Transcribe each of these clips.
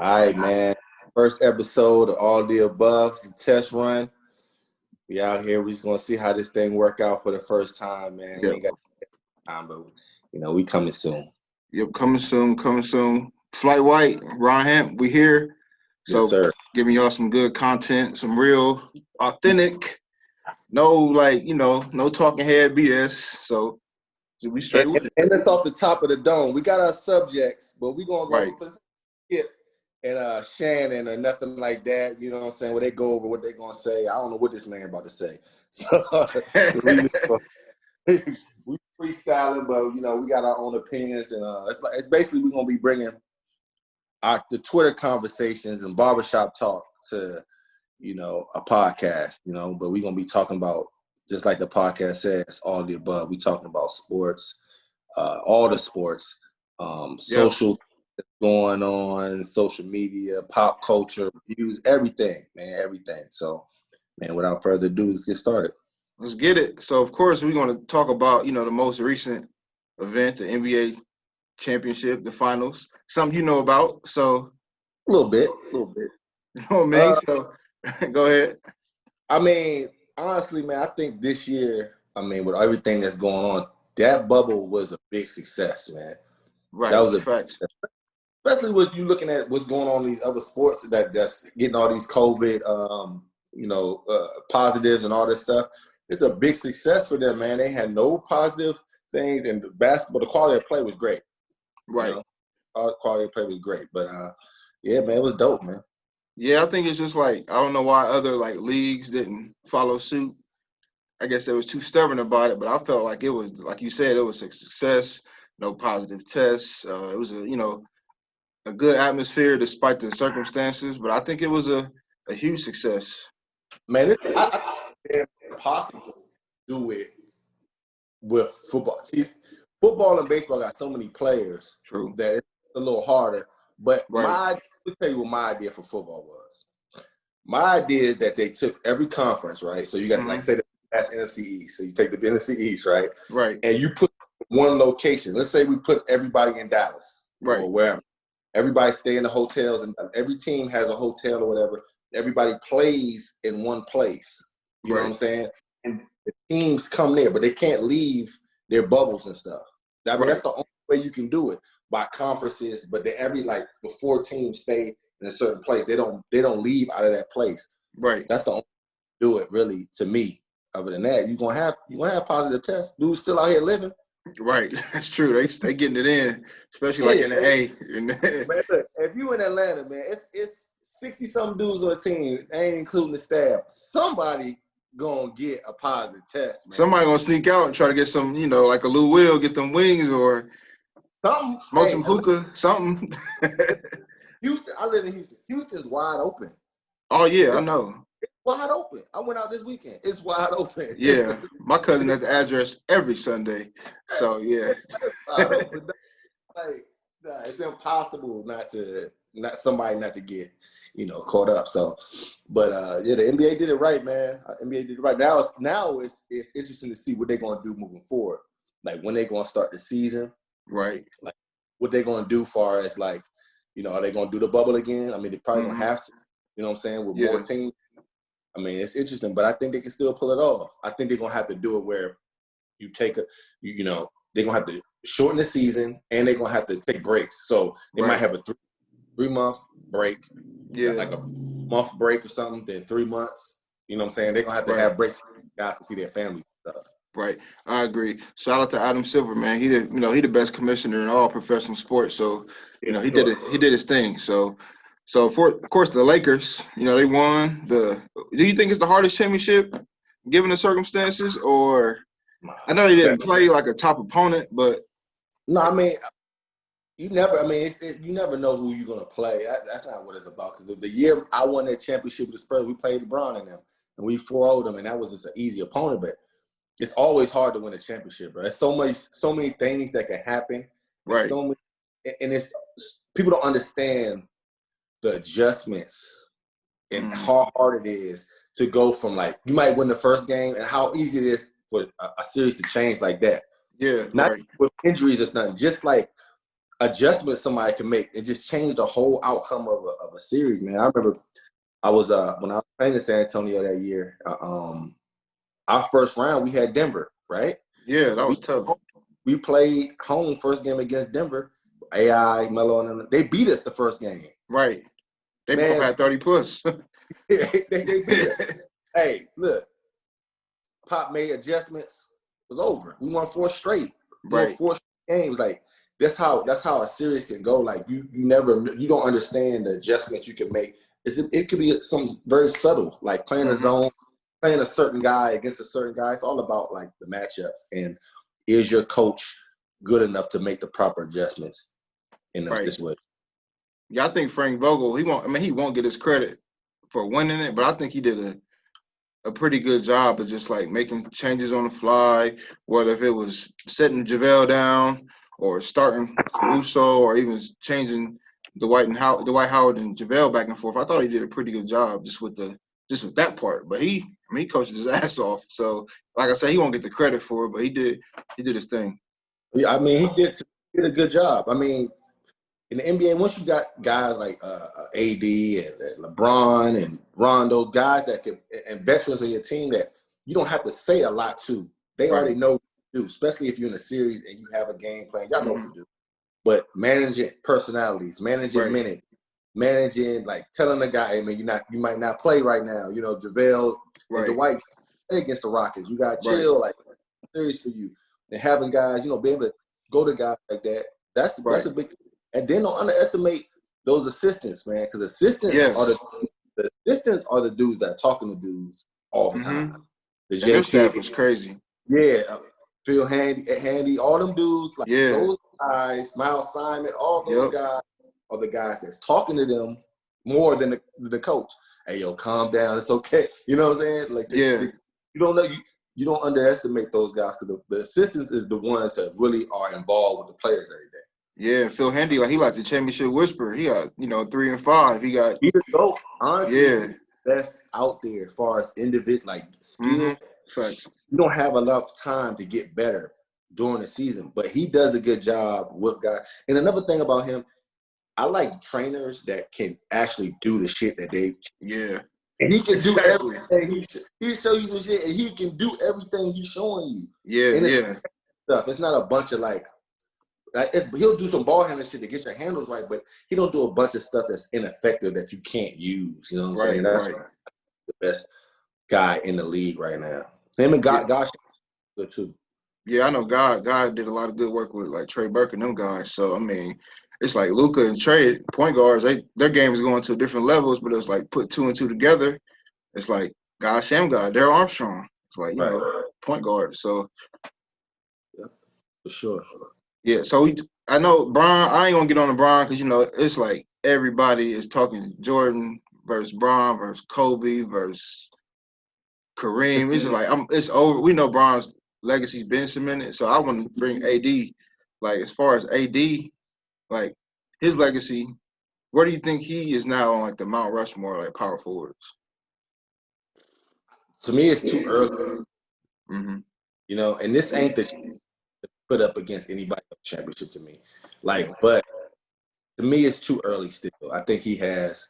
All right, man. First episode of All the Above, the test run. We out here. We just gonna see how this thing work out for the first time, man. We Yep. ain't got time, but we coming soon. Yep, coming soon, coming soon. Flight White, Ron Hamp, we here. So Yes, sir. giving y'all some good content, some real, authentic, no talking head BS. So we straight with it. And that's off the top of the dome. We got our subjects, but we gonna go Right. for Skip and Shannon or nothing like that. You know what I'm saying? Where they go over what they gonna say. I don't know what this man about to say. So we freestyling, but we got our own opinions, and it's basically we're gonna be bringing the Twitter conversations and barbershop talk to a podcast. But we're gonna be talking about, just like the podcast says, all the above. We talking about sports, all the sports, social going on, social media, pop culture, reviews, everything, man, everything. So, man, without further ado, let's get started. Let's get it. So, of course, we're going to talk about, the most recent event, the NBA championship, the finals, something you know about. So, A little bit. Oh, man. So, go ahead. I mean, honestly, man, I think this year, with everything that's going on, that bubble was a big success, man. Right. That was fact. Especially when you looking at what's going on in these other sports that's getting all these COVID, positives and all this stuff. It's a big success for them, man. They had no positive things, and basketball, the quality of play was great. Right. Quality of play was great. But, yeah, man, it was dope, man. Yeah, I think it's just I don't know why other leagues didn't follow suit. I guess they was too stubborn about it, but I felt like it was, like you said, it was a success. No positive tests. It was a good atmosphere despite the circumstances, but I think it was a huge success. Man, it's impossible to do it with football. See, football and baseball got so many players. True. That it's a little harder. But right. Let me tell you what my idea for football was. My idea is that they took every conference, right? So you got say that's NFC East. So you take the NFC East, right? Right. And you put one location. Let's say we put everybody in Dallas. Right. Or wherever. Everybody stay in the hotels, and every team has a hotel or whatever. Everybody plays in one place. You know what I'm saying? And the teams come there, but they can't leave their bubbles and stuff. That's the only way you can do it, by conferences. But the 4 teams stay in a certain place. They don't leave out of that place. Right. That's the only way to do it, really, to me. Other than that, you're gonna have positive tests. Dudes still out here living. Right, that's true. They getting it in, especially in the A. Man, look, if you in Atlanta, man, it's 60-something dudes on the team, ain't including the staff. Somebody gonna get a positive test, man. Somebody gonna sneak out and try to get some, like a Lou Will, get them wings or something. Smoke some hookah, something. Houston, I live in Houston. Houston's wide open. Oh yeah, I know. It's wide open. I went out this weekend. It's wide open. Yeah, my cousin has the address every Sunday. So yeah. It's impossible not to get, caught up. So, but the NBA did it right, man. NBA did it right. Now it's interesting to see what they're gonna do moving forward. Like when they're gonna start the season. Right. Like what they're gonna do far as are they gonna do the bubble again? I mean, they probably gonna have to. You know what I'm saying? With more teams. I mean, it's interesting, but I think they can still pull it off. I think they're gonna have to do it where you take they're gonna have to shorten the season, and they're gonna have to take breaks. So they might have a 3-month break, like a month break or something, then 3 months. You know what I'm saying? They're gonna have to have breaks for guys to see their families and stuff. Right, I agree. Shout out to Adam Silver, man. He the best commissioner in all professional sports. So he did it. He did his thing. So for, of course, the Lakers, they won. Do you think it's the hardest championship given the circumstances, or I know they didn't play like a top opponent, but no, I mean, you never. I mean, you never know who you're gonna play. That's not what it's about. Because the year I won that championship with the Spurs, we played LeBron and them, and we 4-0'd them, and that was just an easy opponent. But it's always hard to win a championship, bro. There's so many things that can happen. Right. And it's people don't understand the adjustments and how hard it is to go from you might win the first game and how easy it is for a series to change like that. Yeah. Not with injuries or nothing. Just adjustments somebody can make. It just changed the whole outcome of a series, man. I remember I was when I was playing in San Antonio that year. Our first round we had Denver, right? Yeah, that was tough. We played home first game against Denver. AI, Melo, and them. They beat us the first game. Right. They both had 30 plus. they beat us. Hey, look, Pop made adjustments. It was over. We won 4 straight. We won 4 games. Like that's how a series can go. Like you don't understand the adjustments you can make. It could be something very subtle, like playing a zone, playing a certain guy against a certain guy. It's all about like the matchups and is your coach good enough to make the proper adjustments in this way? Yeah, I think Frank Vogel, he won't get his credit for winning it, but I think he did a pretty good job of just like making changes on the fly, whether if it was setting JaVale down or starting Caruso or even changing Dwight Howard and JaVale back and forth. I thought he did a pretty good job just with that part. But he coached his ass off. So like I said, he won't get the credit for it, but he did his thing. Yeah, I mean, he did a good job. I mean, in the NBA, once you got guys like AD and LeBron and Rondo, guys that can, and veterans on your team that you don't have to say a lot to. They already know what to do, especially if you're in a series and you have a game plan. Y'all know what to do. But managing personalities, managing minutes, managing like telling the guy, hey man, you might not play right now. You know, JaVale and Dwight against the Rockets. You got chill, like series for you. And having guys, be able to go to guys like that. That's a big thing. And then don't underestimate those assistants, man, because assistants are the dudes that are talking to dudes all the time. The Their staff was crazy. Yeah, Phil Handy, all them dudes, like those guys, Miles Simon, all those guys are the guys that's talking to them more than the coach. Hey, yo, calm down, it's okay. You know what I'm saying? Like, you don't know you don't underestimate those guys because the assistants is the ones that really are involved with the players every day. Yeah, Phil Handy, he like the championship whisperer. He got 3 and 5. He's the GOAT. Honestly, best out there as far as individual like skill. Facts. You don't have enough time to get better during the season, but he does a good job with guys. And another thing about him, I like trainers that can actually do the shit that they. Yeah. And he can do everything. He show you some shit, and he can do everything he's showing you. Yeah, and stuff. It's not a bunch of he'll do some ball handling shit to get your handles right, but he don't do a bunch of stuff that's ineffective that you can't use. You know what I'm saying? That's the best guy in the league right now. Him and Gosh good too. Yeah, I know God did a lot of good work with like Trey Burke and them guys. So I mean, it's like Luka and Trey, point guards, their game is going to different levels, but it's like put 2 and 2 together. It's like God, Daryl Armstrong. It's like, point guard. So yeah, for sure. Yeah, so I know Bron. I ain't gonna get on the Bron because it's like everybody is talking Jordan versus Bron versus Kobe versus Kareem. It's just like it's over. We know Bron's legacy's been cemented, so I want to bring AD. Like as far as AD, like his legacy, where do you think he is now on like the Mount Rushmore like power forwards? To me, it's too early. And this ain't the put up against anybody in the championship to me. But to me, it's too early still. I think he has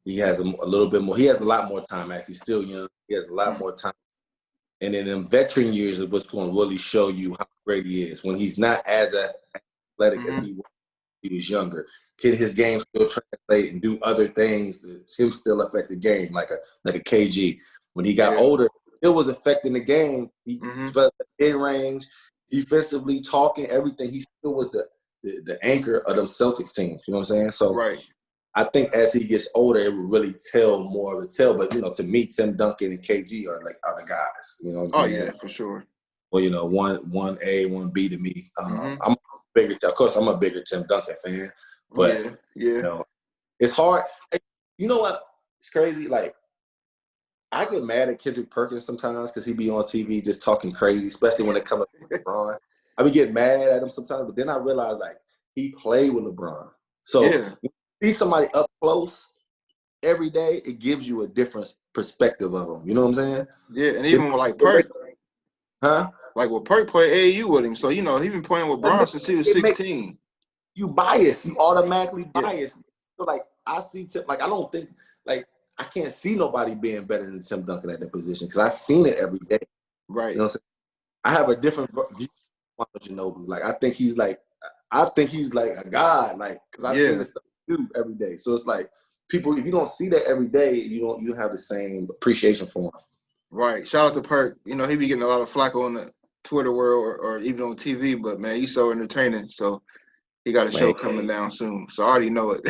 a little bit more. He has a lot more time. Actually, still young. He has a lot more time. And in them veteran years is what's going to really show you how great he is. When he's not as athletic as he was when he was younger, can his game still translate and do other things to him still affect the game like a KG. When he got older, it was affecting the game. He developed in range. Defensively talking, everything, he still was the anchor of them Celtics teams. You know what I'm saying? So I think as he gets older, it will really tell more of a tell. But to me, Tim Duncan and KG are the guys. You know what I'm saying? Oh yeah, for sure. Well, one A, one B to me. I'm of course, I'm a bigger Tim Duncan fan. But it's hard. You know what? It's crazy. Like, I get mad at Kendrick Perkins sometimes because he be on TV just talking crazy, especially when it comes to LeBron. I be getting mad at him sometimes, but then I realize he played with LeBron. So when you see somebody up close every day, it gives you a different perspective of them. You know what I'm saying? Yeah, and even with like Perk, like Perk played AAU with him, so he been playing with Bron since he was 16. you bias. You automatically Yeah. bias. So like I see Tim, like I don't think like I can't see nobody being better than Tim Duncan at that position because I've seen it every day. Right. You know what I'm saying? I have a different view of Ginobili. Like I think he's like a god. Like because I've seen this stuff do every day. So it's like people, if you don't see that every day, you have the same appreciation for him. Right. Shout out to Perk. You know, he be getting a lot of flack on the Twitter world or even on TV, but man, he's so entertaining. So he got a show coming down soon. So I already know it.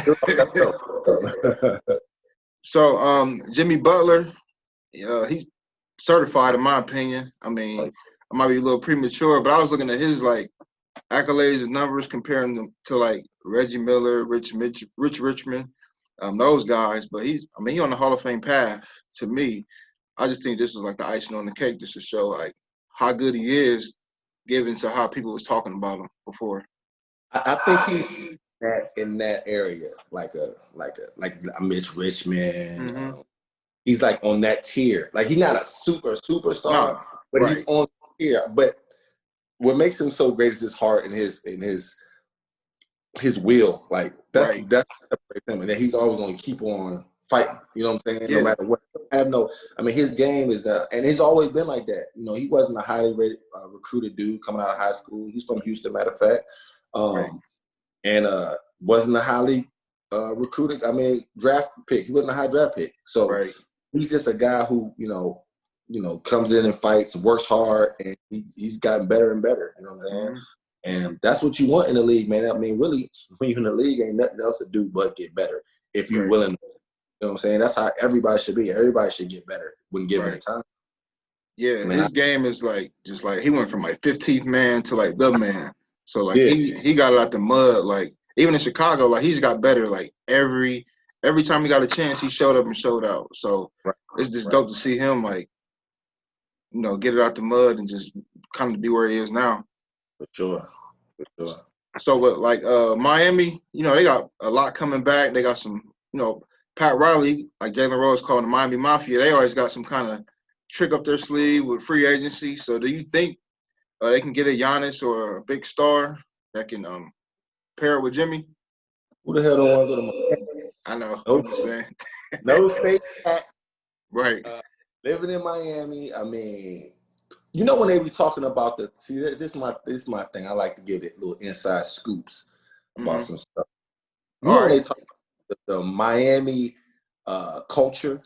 So Jimmy Butler, he's certified in my opinion. I mean, I might be a little premature, but I was looking at his like accolades and numbers, comparing them to like Reggie Miller, Rich Richmond, those guys. But he's on the Hall of Fame path. To me, I just think this was like the icing on the cake, just to show like how good he is, given to how people was talking about him before. I think he's in that area, like a Mitch Richmond. He's like on that tier. Like he's not a superstar, but he's on the tier. But what makes him so great is his heart and his will. Like that's him, and then he's always going to keep on fighting. You know what I'm saying? No matter what. His game is that, and he's always been like that. You know, he wasn't a highly rated recruited dude coming out of high school. He's from Houston, matter of fact, and wasn't a highly recruited. Draft pick. He wasn't a high draft pick. So he's just a guy who comes in and fights, works hard, and he's gotten better and better. You know what I'm saying? And that's what you want in the league, man. Really, when you're in the league, ain't nothing else to do but get better if you're willing. You know what I'm saying? That's how everybody should be. Everybody should get better when given the time. Yeah, his game is just like he went from like 15th man to like the man. So like he got it out the mud. Like even in Chicago, like he's got better. Like every time he got a chance, he showed up and showed out. So it's just dope to see him like get it out the mud and just kind of be where he is now. For sure. So with like Miami, they got a lot coming back. They got some, Pat Riley, like Jalen Rose called the Miami Mafia. They always got some kind of trick up their sleeve with free agency. So do you think they can get a Giannis or a big star that can pair with Jimmy? Who the hell don't want to go to Miami? I know. I'm just saying. No state tax. Right. Living in Miami, when they be talking about this is my thing. I like to give it little inside scoops about some stuff. When they talk about the Miami culture.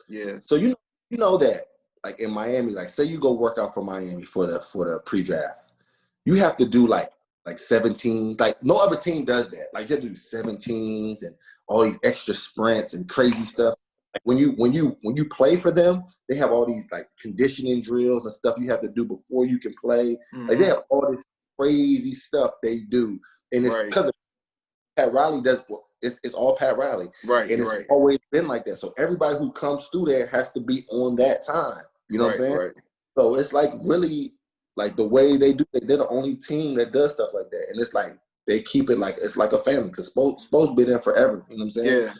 Yeah. So you know that like in Miami, like say you go work out for Miami for the pre-draft, you have to do like 17s. Like no other team does that. Like they do 17s and all these extra sprints and crazy stuff. Like when you play for them, they have all these like conditioning drills and stuff you have to do before you can play. Like they have all this crazy stuff they do, and it's because Pat Riley does. It's all Pat Riley, and it's always been like that. So everybody who comes through there has to be on that time. You know what I'm saying? Right. So it's like really like the way they do. They're the only team that does stuff like that, and it's like they keep it like it's like a family because Spo's been there forever. You know what I'm saying? Yeah.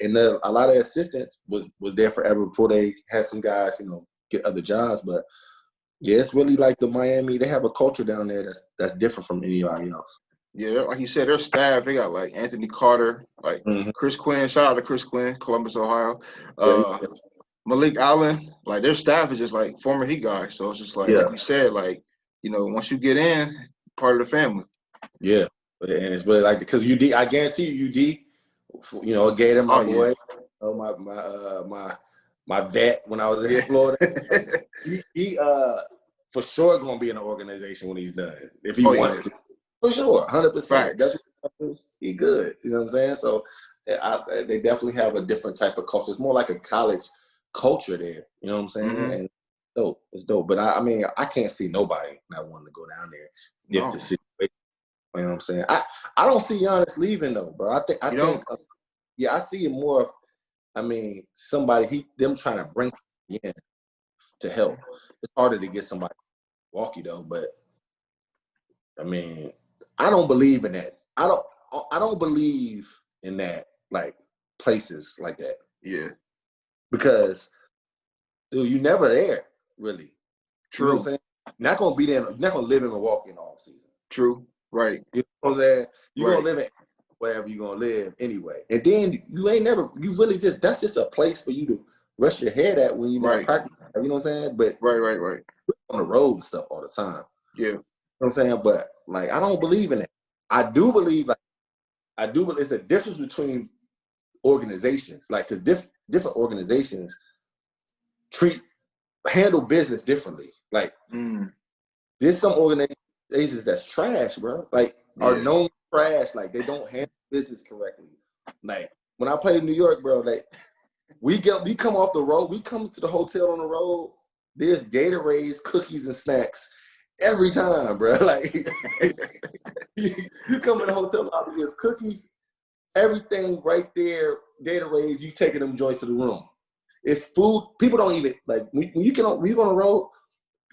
And a lot of assistants was there forever before they had some guys, get other jobs. But yeah, it's really like the Miami. They have a culture down there that's different from anybody else. Yeah, like you said, their staff. They got like Anthony Carter, like Chris Quinn. Shout out to Chris Quinn, Columbus, Ohio. Malik Allen. Like their staff is just like former Heat guys. So it's just like you said, like once you get in, part of the family. Yeah, and it's really like because UD. I guarantee you, UD. Gator, my boy. My vet when I was in Florida. he for sure gonna be in an organization when he's done if he wants to. For sure, 100%. That's he good. You know what I'm saying? So they definitely have a different type of culture. It's more like a college culture there. You know what I'm saying? And it's dope. But I can't see nobody not wanting to go down there if the situation. You know what I'm saying? I don't see Giannis leaving though, bro. I think I see it more of somebody them trying to bring in to help. It's harder to get somebody walkie though, but I don't believe in that. I don't believe in that like places like that. Yeah. Because dude, you never there, really. True. You know what I'm saying? You're not gonna be there, you're not gonna live in Milwaukee in all season. True. Right. You know what I'm saying? You're Right. gonna live in wherever you're gonna live anyway. And then you really that's just a place for you to rest your head at when you're not Right. practicing. You know what I'm saying? But Right. on the road and stuff all the time. Yeah. You know what I'm saying? But like I don't believe in it. I do believe it's a difference between organizations. Like because different organizations handle business differently. Like there's some organizations that's trash, bro. Like are known trash. Like they don't handle business correctly. Like when I played in New York, bro, like we come off the road, we come to the hotel on the road. There's Gatorades, cookies, and snacks every time, bro. Like you come in the hotel lobby, there's cookies, everything right there. Gatorades, you taking them joints to the room. It's food. People don't even like when you go on the road.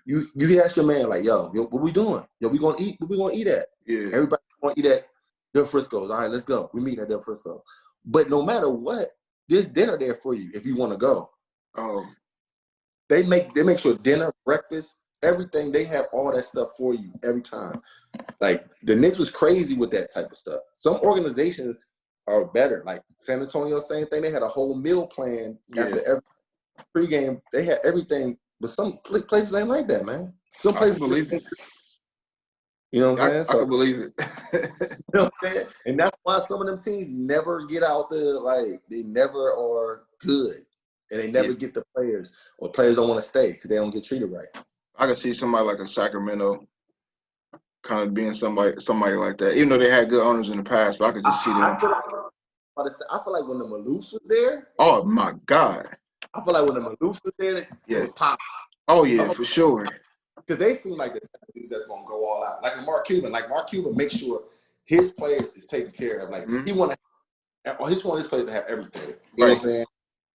You ask your man like, yo, what we doing? Yo, we gonna eat. What we gonna eat at? Yeah. Everybody gonna eat at Del Frisco's. All right, let's go. We meet at Del Frisco. But no matter what, there's dinner there for you if you want to go. Oh. They make sure dinner, breakfast, everything. They have all that stuff for you every time. Like the Knicks was crazy with that type of stuff. Some organizations are better. Like San Antonio, same thing. They had a whole meal plan after every pregame. They had everything, but some places ain't like that, man. Some places believe it. You know what I'm saying? I can believe it. You know what I'm saying? And that's why some of them teams never get out there. Like they never are good, and they never get the players, or players don't want to stay because they don't get treated right. I can see somebody like a Sacramento kind of being somebody like that, even though they had good owners in the past. But I could just see them. I feel like when the Maloofs was there. Oh my God! I feel like when the Maloofs was there, it was popping. Oh yeah, for sure. Because they seem like the type of dudes that's gonna go all out. Like Mark Cuban makes sure his players is taken care of. Like he want his players to have everything. You know what I'm saying?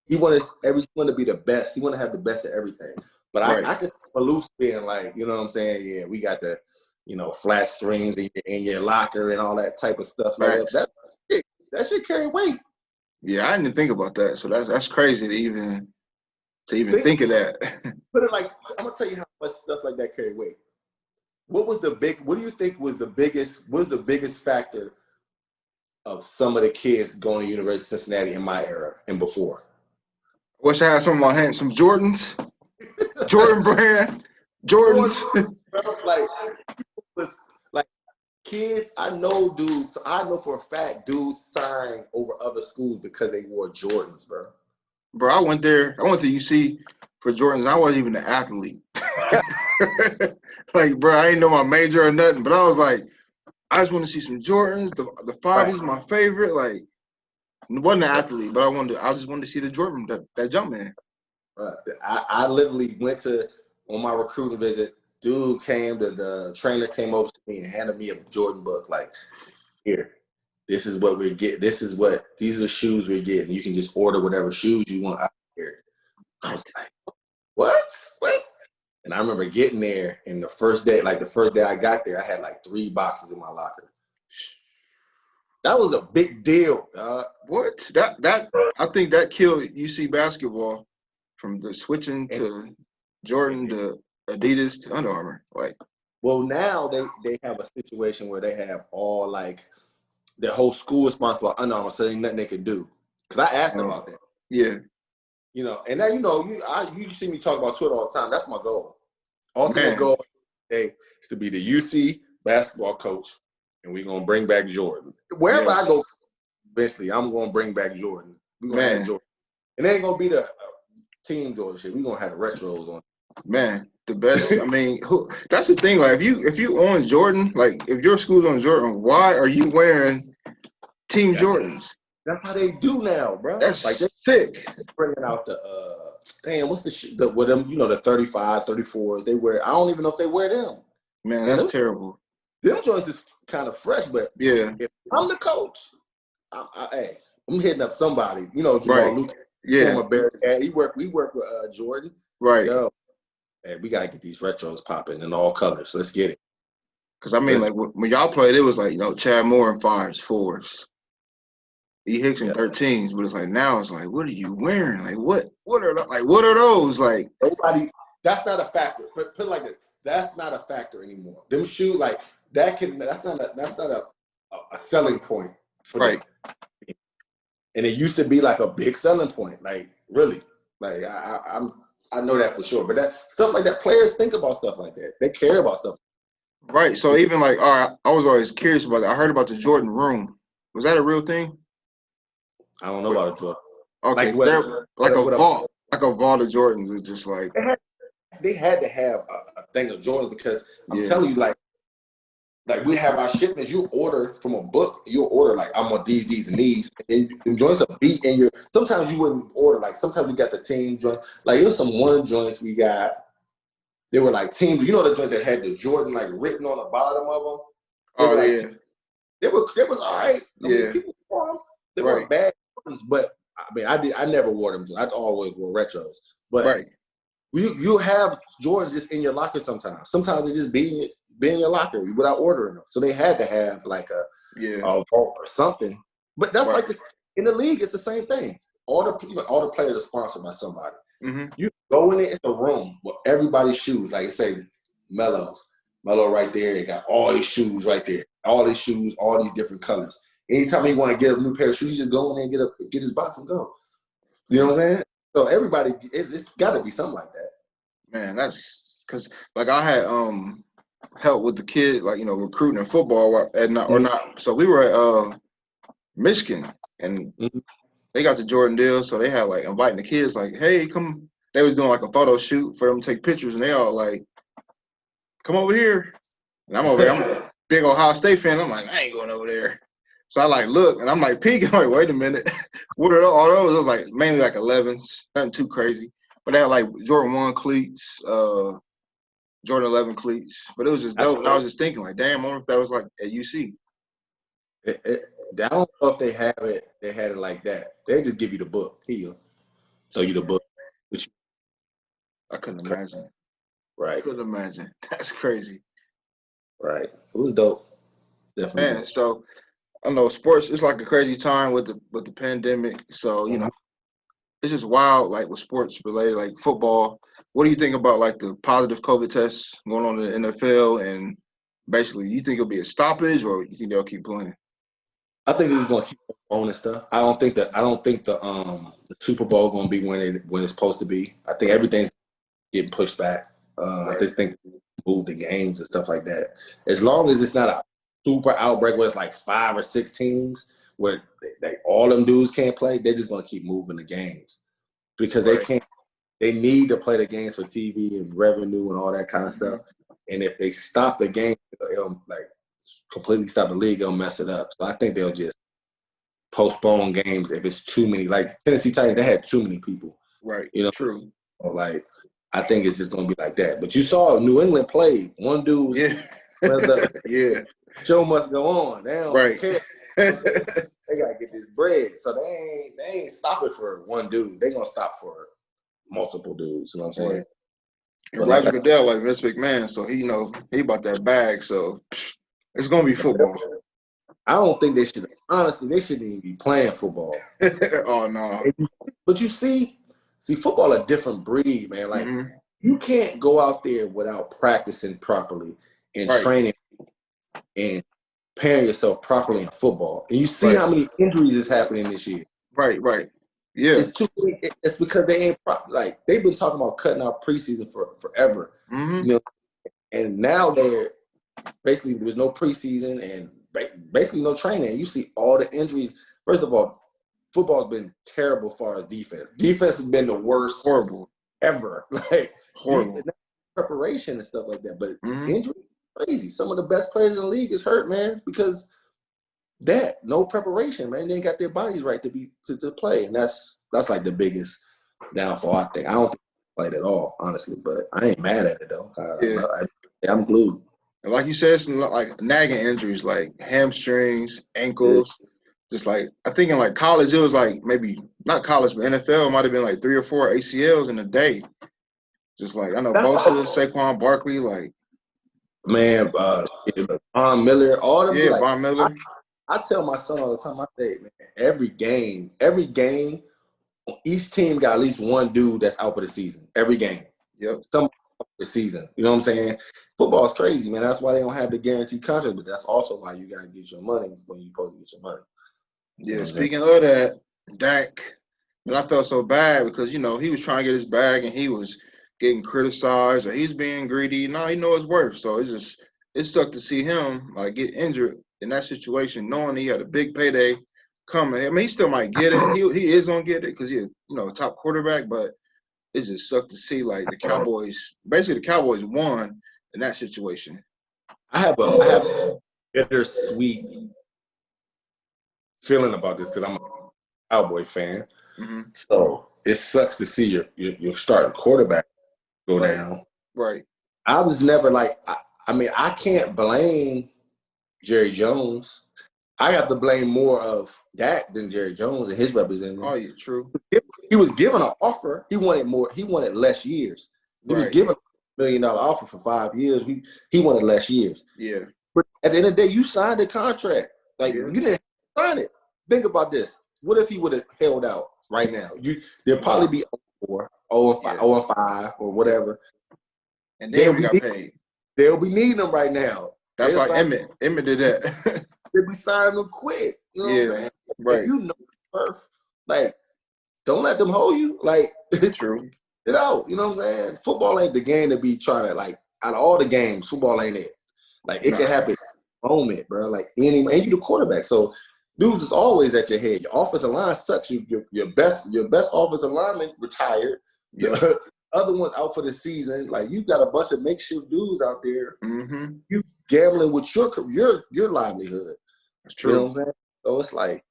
He wants everyone to be the best. He want to have the best of everything. But I can see Maloofs being like, you know what I'm saying? Yeah, we got the, flat screens in your locker and all that type of stuff. Like that should carry weight. Yeah, I didn't think about that. So that's crazy to even think of that. Put it like, I'm gonna tell you how much stuff like that carry weight. What do you think was the biggest factor of some of the kids going to University of Cincinnati in my era and before? Wish I had some of my hands, some Jordans, Jordan brand, Jordans. Like kids, I know for a fact dudes signed over other schools because they wore Jordans, bro. Bro, I went to UC for Jordans. I wasn't even an athlete. Like, bro, I ain't know my major or nothing, but I was like, I just want to see some Jordans. The 5 is my favorite. Like, I wasn't an athlete, but I just wanted to see the Jordan, that jump man. I literally went on my recruiting visit. The trainer came over to me and handed me a Jordan book. Like, here, this is what we're getting. These are the shoes we're getting. You can just order whatever shoes you want out here. I was like, what? And I remember getting there, and the first day I got there, I had like 3 boxes in my locker. That was a big deal. What? That I think that killed UC basketball from the switching to Jordan to Adidas to Under Armour. Like, well, now they have a situation where they have all like their whole school is sponsored by Under Armour, so ain't nothing they can do. Because I asked about that. Yeah. And now you see me talk about Twitter all the time. That's my goal. Ultimate goal today is to be the UC basketball coach, and we're gonna bring back Jordan. Wherever I go, eventually, I'm gonna bring back Jordan. We're gonna have Jordan. It ain't gonna be the team Jordan shit. We're gonna have the retros on. Man, the best. I mean, that's the thing. Like, if you on Jordan, like if your school's on Jordan, why are you wearing Team Jordans? That's how they do now, bro. That's like sick. Bringing out the what's with them? The 35s, 34s. They wear. I don't even know if they wear them. Man, that's terrible. Them joints is kind of fresh, but if I'm the coach, I'm hitting up somebody. Jamal Lucas, former Bearcat. We work with Jordan. Right. Yo, hey, we gotta get these retros popping in all colors. Let's get it. Because I mean, like when y'all played, it was like Chad Moore in 5s, 4s. E. Hicks in 13s, but it's like now it's like, what are you wearing? Like what are those? Like nobody. That's not a factor. Put it like this: That's not a factor anymore. Them shoes, like that's not a selling point for them. And it used to be like a big selling point, like really. Like I know that for sure. But that stuff like that, players think about stuff like that. They care about stuff. Right. So even like, all right, I was always curious about that. I heard about the Jordan Room. Was that a real thing? I don't know about a Jordan. Okay, like a vault of Jordans. It's just like they had to have a thing of Jordans because I'm telling you, like we have our shipments. You order from a book. You'll order like I want these, and these. And the joints are beat in your. Sometimes you wouldn't order. Like sometimes we got the team joint. Like it was some one joints we got. They were like teams. You know the joint that had the Jordan like written on the bottom of them. Oh yeah. They was all right. I mean, people wore them. They weren't bad Jordans, but I mean, I never wore them. I always wore retros. But you have Jordans just in your locker sometimes. Sometimes they just be in your locker without ordering them. So they had to have like a vault or something. But that's like this in the league. It's the same thing. All the players are sponsored by somebody. Mm-hmm. You go in there, it's a room with everybody's shoes. Like it say Melo right there. It got all his shoes right there. All his shoes, all these different colors. Anytime he want to get a new pair of shoes, you just go in there and get his box and go. You know what I'm saying? So everybody, it's got to be something like that. Man, that's because like I had help with the kid, like recruiting in football not. So we were at Michigan, and they got the Jordan deal, so they had like inviting the kids, like, hey, come. They was doing like a photo shoot for them to take pictures, and they all like, come over here. And I'm over there. I'm a big Ohio State fan. I'm like, I ain't going over there. So I like look, and I'm like peeking. I'm like, wait a minute, what are all those? It was like mainly like 11s, nothing too crazy, but they had like Jordan 1 cleats, Jordan 11 cleats. But it was just dope. And I was just thinking, like, damn, I wonder if that was like at UC. I don't know if they have it. They had it like that. They just give you the book. Here, show you the book. I couldn't imagine. Right. I couldn't imagine. That's crazy. Right. It was dope. Definitely. Man, so I know sports. It's like a crazy time with the pandemic. So it's just wild. Like with sports related, like football. What do you think about like the positive COVID tests going on in the NFL? And basically, you think it'll be a stoppage, or you think they'll keep playing? I think this is going to keep on and stuff. I don't think the Super Bowl going to be when it's supposed to be. I think everything's getting pushed back. I just think move the games and stuff like that. As long as it's not a super outbreak where it's like 5 or 6 teams where all them dudes can't play, they're just going to keep moving the games because they can't. They need to play the games for TV and revenue and all that kind of stuff. And if they stop the game, it'll like completely stop the league, it'll mess it up. So I think they'll just postpone games if it's too many. Like Tennessee Titans, they had too many people. Right. True. Like I think it's just gonna be like that. But you saw New England play. One dude. Show must go on. They don't care. They gotta get this bread. So they ain't stopping for one dude. They gonna stop for multiple dudes. You know what I'm saying? And Roger Goodell like Vince McMahon, so he about that bag. So it's gonna be football. I don't think they should. Honestly, they shouldn't even be playing football. Oh no! But you see, football a different breed, man. Like you can't go out there without practicing properly and training and preparing yourself properly in football. And you see how many injuries is happening this year. Right. Yeah. It's because they ain't like they've been talking about cutting out preseason for forever. And now they're basically there's no preseason and basically no training. You see all the injuries. First of all, football's been terrible as far as defense. Defense has been the worst ever. Like horrible preparation and stuff like that. But injury, crazy. Some of the best players in the league is hurt, man, because no preparation, man. They ain't got their bodies right to play. And that's like the biggest downfall, I think. I don't think they played at all, honestly, but I ain't mad at it though. I'm glued. And like you said, some like nagging injuries like hamstrings, ankles. Just like I think in like college, it was like maybe not college, but NFL, it might have been like 3 or 4 ACLs in a day. Just like I know Bosa, Saquon Barkley, like man, Von Miller, all them. Yeah, Von Miller. I tell my son all the time, I say, man, every game, each team got at least one dude that's out for the season. Every game. Yep. Some the season. You know what I'm saying? Football is crazy, man. That's why they don't have the guaranteed contract, but that's also why you got to get your money when you're supposed to get your money. Yeah, you know speaking of that, Dak, but I felt so bad because, he was trying to get his bag and he was getting criticized or he's being greedy. No, he knows his worth. So it sucked to see him like get injured in that situation, knowing he had a big payday coming. I mean, he still might get it. He is gonna get it because he's a top quarterback, but it just sucked to see like the Cowboys won in that situation. I have a bittersweet feeling about this because I'm a Cowboy fan. Mm-hmm. So it sucks to see your starting quarterback go down. Right. I was never like, I can't blame Jerry Jones. I got to blame more of Dak than Jerry Jones and his representative. Oh, yeah, true. He was given an offer. He wanted more. He wanted less years. He was given $1 million offer for 5 years. He wanted less years. Yeah. But at the end of the day, you signed a contract. Like, you didn't sign it. Think about this. What if he would have held out right now? There'd probably be 0-4, 0-5, or whatever. And then we got paid. They'll be needing them right now. That's like Emmett. Emmett did that. They'll be signing them quick. You know what I'm saying? Right. If you know turf, like, don't let them hold you. Like, true. Get out. You know what I'm saying? Football ain't the game to be trying to, like, out of all the games, football ain't it. Like, it can happen at any moment, bro. Like, and you the quarterback. So, dudes is always at your head. Your offensive line sucks. Your best offensive lineman retired. Yeah. The other one's out for the season. Like, you got a bunch of makeshift dudes out there. Mm-hmm. You gambling with your livelihood. That's true. You know what I'm saying? So it's like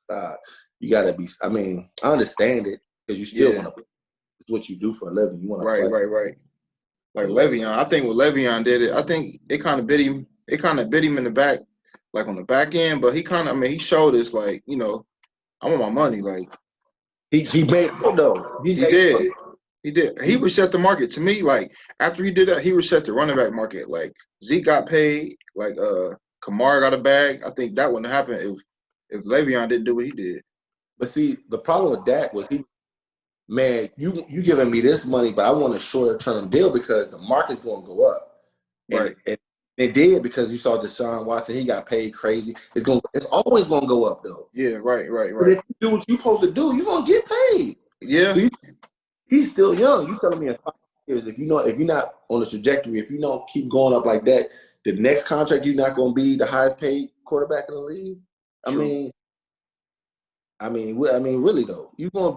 you got to be. I mean, I understand it because you still want to. It's what you do for a living. You want to play. Right. Like Le'Veon, I think what Le'Veon did it. I think it kind of bit him. It kind of bit him in the back, like on the back end. But he kind of, he showed us like, I want my money. Like he made it though. He did. He reset the market. To me, like after he did that, he reset the running back market. Like Zeke got paid. Like Kamara got a bag. I think that wouldn't happen if Le'Veon didn't do what he did. But see, the problem with Dak was man, you giving me this money, but I want a shorter term deal because the market's going to go up. And it did because you saw Deshaun Watson. He got paid crazy. It's always going to go up though. Yeah, right. But if you do what you're supposed to do, you're going to get paid. Yeah. So he's still young. You telling me in 5 years, if you're not on the trajectory, if you don't keep going up like that, the next contract you're not going to be the highest paid quarterback in the league. True. I mean, really though, you're gonna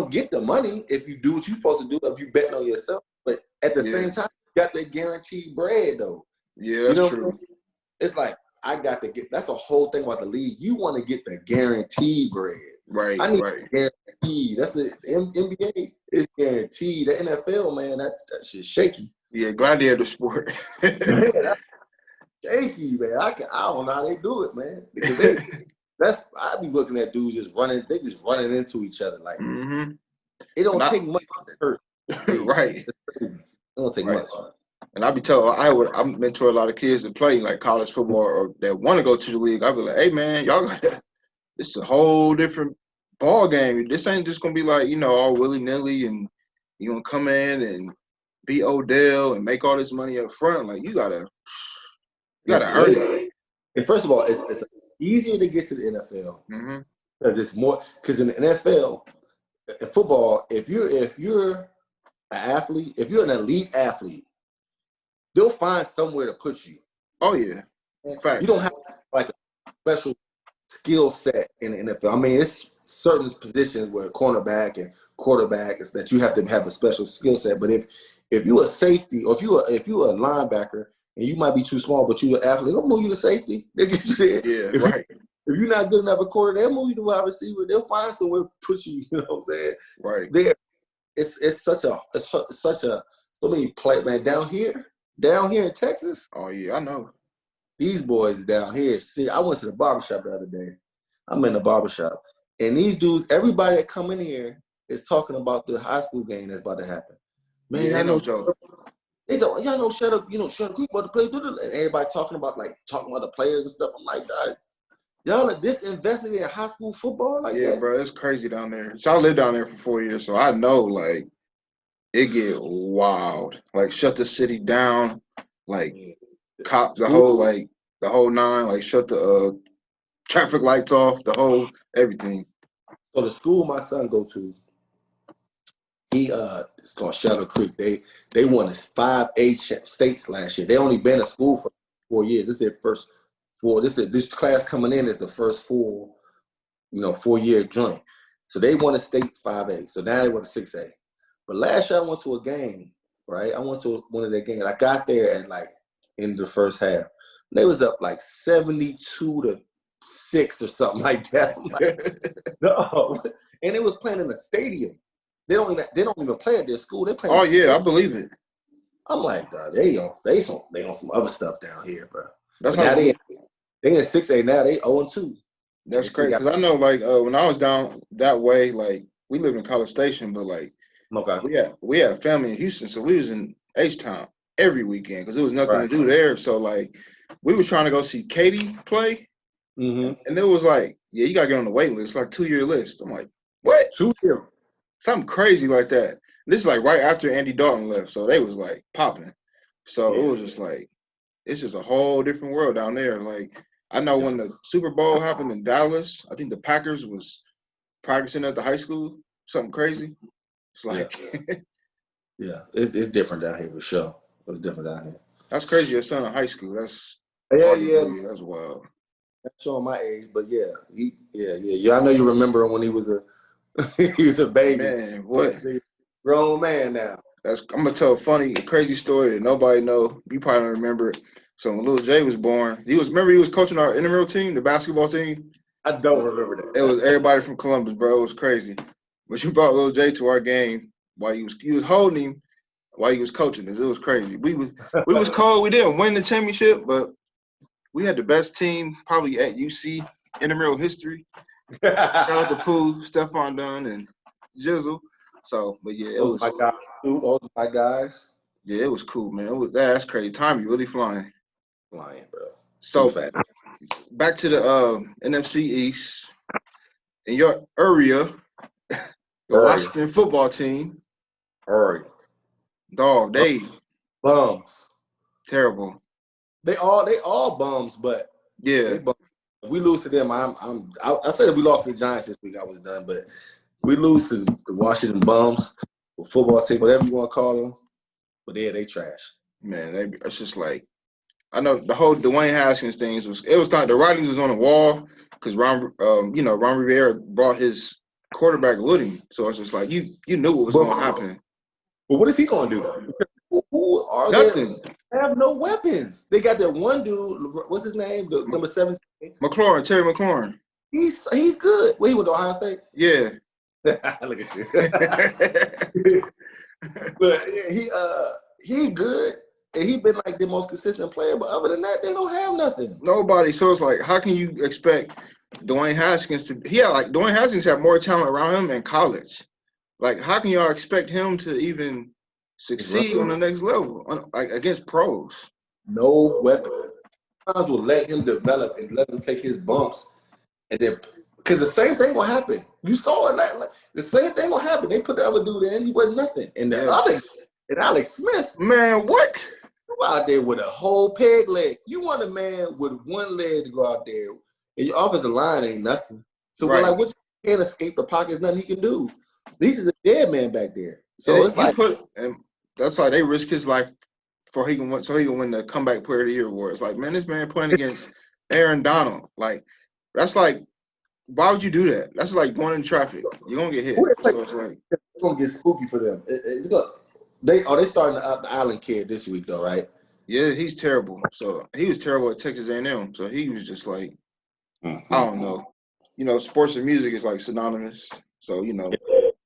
get the money if you do what you're supposed to do. If you betting on yourself, but at the same time, you got that guaranteed bread though. Yeah, that's true. It's like I got to get. That's the whole thing about the league. You want to get the guaranteed bread. Right. I need guaranteed. That's the NBA is guaranteed. The NFL, man, that shit's shaky. Yeah, gladiator sport. Man, shaky, man. I don't know how they do it, man. Because I be looking at dudes just running. They just running into each other like it don't take much to hurt. Right. It don't take much. And I be telling I mentor a lot of kids that play like college football or that want to go to the league. I be like, hey man, y'all got this is a whole different ball game. This ain't just gonna be like all willy nilly and you gonna come in and be Odell and make all this money up front. Like you gotta earn it. And first of all, it's easier to get to the NFL because it's more. Because in the NFL, in football, if you're an athlete, if you're an elite athlete, they'll find somewhere to put you. Oh yeah, facts. You don't have like a special skill set in the NFL. I mean, it's certain positions where cornerback and quarterback is that you have to have a special skill set. But if you're a safety or if you're a linebacker. And you might be too small, but you're an athlete. They'll move you to safety. They get you there. Yeah, right. If you're not good enough a quarter, they'll move you to wide receiver. They'll find somewhere to put you. You know what I'm saying? Right. There, it's such a so many play, man. Down here in Texas. Oh yeah, I know. These boys down here. See, I went to the barbershop the other day. I'm in the barbershop, and these dudes, everybody that come in here is talking about the high school game that's about to happen. Man, I know. They don't, y'all know, shut up, group about the players. And everybody talking about the players and stuff. I'm like, God, y'all are this invested in high school football? Like, yeah, bro, it's crazy down there. So I lived down there for 4 years, so I know, like, It get wild. Like shut the city down. Like Yeah. cop the School. whole nine. Like shut the traffic lights off. The whole everything. So the school my son go to, it's called Shadow Creek. They won 5A states last year. They only been in school for 4 years. This is their first 4. This class coming in is the first full, 4-year joint. So they won the states 5A. So now they won the 6A. But last year I went to a game, right? I went to one of their games. I got there at like in the first half. They was up like 72-6 or something like that. I'm like, no. And it was playing in a stadium. They don't even play at their school. They play. Oh yeah, I believe it. I'm like, dog, they on some other stuff down here, bro. That's But now how they in 6A now. They 0-2. that's crazy. Because I know like when I was down that way, like we lived in College Station, but like Okay. we had family in Houston, so we was in H-Town every weekend because there was nothing to Right. do there. So like we was trying to go see Katie play, Mm-hmm. and it was like, yeah, you gotta get on the wait list, like 2-year list. I'm like, what? 2-year. Something crazy like that. This is like right after Andy Dalton left, so they was like popping. So it was just like it's just a whole different world down there. Like I know when the Super Bowl happened in Dallas, I think the Packers was practicing at the high school. Something crazy. It's like Yeah. It's different down here for sure. It's different down here. that's crazy. Your son in high school. That's hard to Yeah. believe. That's wild. Not showing my age, but yeah. I know you remember when he was a baby. Man, what? Grown man now. I'm gonna tell a funny, crazy story that nobody know. You probably don't remember it. So when little Jay was born, he was coaching our intramural team, the basketball team. I don't remember that. It was everybody from Columbus, bro. It was crazy. But you brought little Jay to our game while he was holding him while he was coaching us. It was crazy. We was cold. We didn't win the championship, but we had the best team probably at UC intramural history. Shout out to Pooh, Stephon Dunn, and Jizzle. So, but yeah, Those are my guys. Those are my guys. Yeah, it was cool, man. That's crazy. Time you really flying. Flying, bro. So Too fast. back to the NFC East. In your area, the Washington football team, dog, they bums. terrible. They all bums, but yeah. They bums. If we lose to them, I said if we lost to the Giants this week, I was done. But if we lose to the Washington bums, or football team, whatever you want to call them, but they trash. Man, it's just like I know the whole Dwayne Haskins things was time the writings was on the wall because Ron Rivera brought his quarterback with him, so it's just like you knew what was going to happen. But what is he going to do though? Who are Nothing. They have no weapons. They got that one dude. What's his name? The number 17. Terry McLaurin. He's good. Well, he went to Ohio State. Yeah. Look at you. But he good. And he been like the most consistent player, but other than that, they don't have nothing. Nobody. So it's like, how can you expect Dwayne Haskins to? Dwayne Haskins had more talent around him in college. Like, how can y'all expect him to even succeed on the next level, like against pros? No weapon. Sometimes will let him develop and let him take his bumps, and then because the same thing will happen. You saw it. Like, the same thing will happen. They put the other dude in. He wasn't nothing. And the other, and Alex Smith. Man, what? You out there with a whole peg leg. You want a man with one leg to go out there, and your offensive line ain't nothing. So we're like, what? You can't escape the pocket. There's nothing he can do. He's just a dead man back there. So it's like that's why they risk his life so he can win the comeback player of the year award. It's like, man, this man playing against Aaron Donald. Like, that's like, why would you do that? That's like going in traffic. You're gonna get hit. So it's like it's gonna get spooky for them. They starting the Island kid this week though, right? Yeah, he's terrible. So he was terrible at Texas A&M. So he was just like, I don't know. Sports and music is like synonymous. So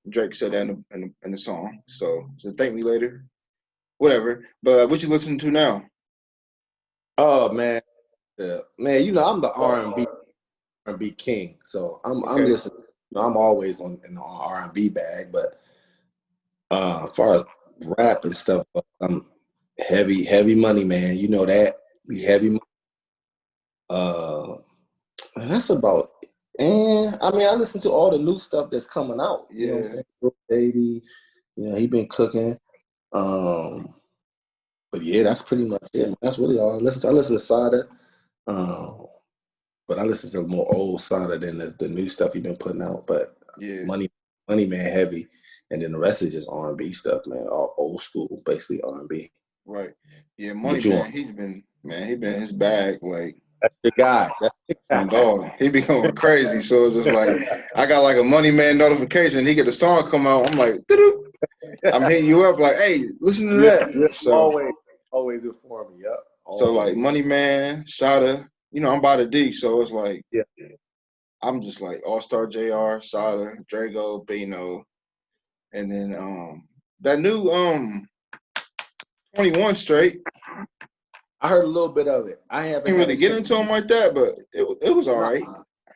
Drake said that in the song. So thank me later. Whatever. But what you listening to now? Oh man, man, I'm the R&B king. So I'm listening. I'm always in the R&B bag, but as far as rap and stuff, I'm heavy money, man. You know that. Heavy money. That's about I listen to all the new stuff that's coming out. You know what I'm saying? Baby, He been cooking. But yeah, that's pretty much it. That's really all. I listen to Sada, but I listen to more old Sada than the new stuff he been putting out. But Yeah. Money Man heavy, and then the rest is just R&B stuff, man. All old school, basically R&B. Right. Yeah, Money What you Man, want? he been in his bag, like That's the guy. That's the my guy. dog. He be going crazy. So it's just like I got like a Money Man notification. He get the song come out. I'm like, doo-doo. I'm hitting you up like, hey, listen to Yeah, that. So always inform me. Yep. so like Always. Money Man, Sada, I'm by the D. So it's like Yeah. I'm just like All Star JR, Sada, Drago, Bino, and then that new 21 straight. I heard a little bit of it. I haven't Didn't had really a get chance. into him like that, but it was all Nah, right.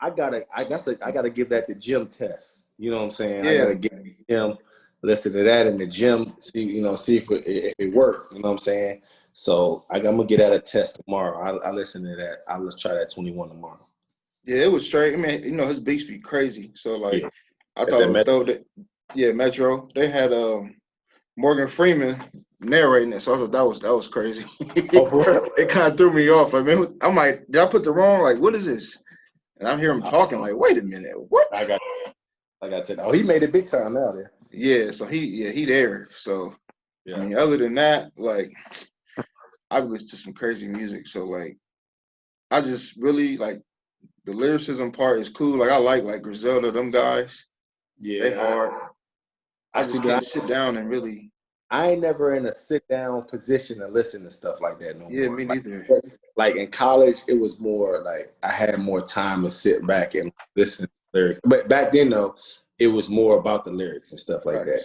I gotta give that the gym test. You know what I'm saying? I Yeah. gotta get the gym, listen to that in the gym, see if it worked. You know what I'm saying? So I'm gonna get that a test tomorrow. I listen to that. Let's try that 21 tomorrow. Yeah, it was straight. I mean, his beats be crazy. So like Yeah. I At thought that it was dope that Metro. They had Morgan Freeman narrating it, so I thought that was crazy. Oh, for real? It kind of threw me off. I mean, I'm like, did I put the wrong? Like, what is this? And I hear him talking. Like, wait a minute, what? I got you. Oh, he made it big time now there. Yeah, so he there. So Yeah. I mean, other than that, like, I've listened to some crazy music. So like, I just really like the lyricism part is cool. Like I like Griselda, them guys. They Yeah. hard. I see just that. can't sit down and really. I ain't never in a sit down position to listen to stuff like that no Yeah, more. me neither. Like in college, it was more like I had more time to sit back and listen to lyrics. But back then, though, it was more about the lyrics and stuff like that.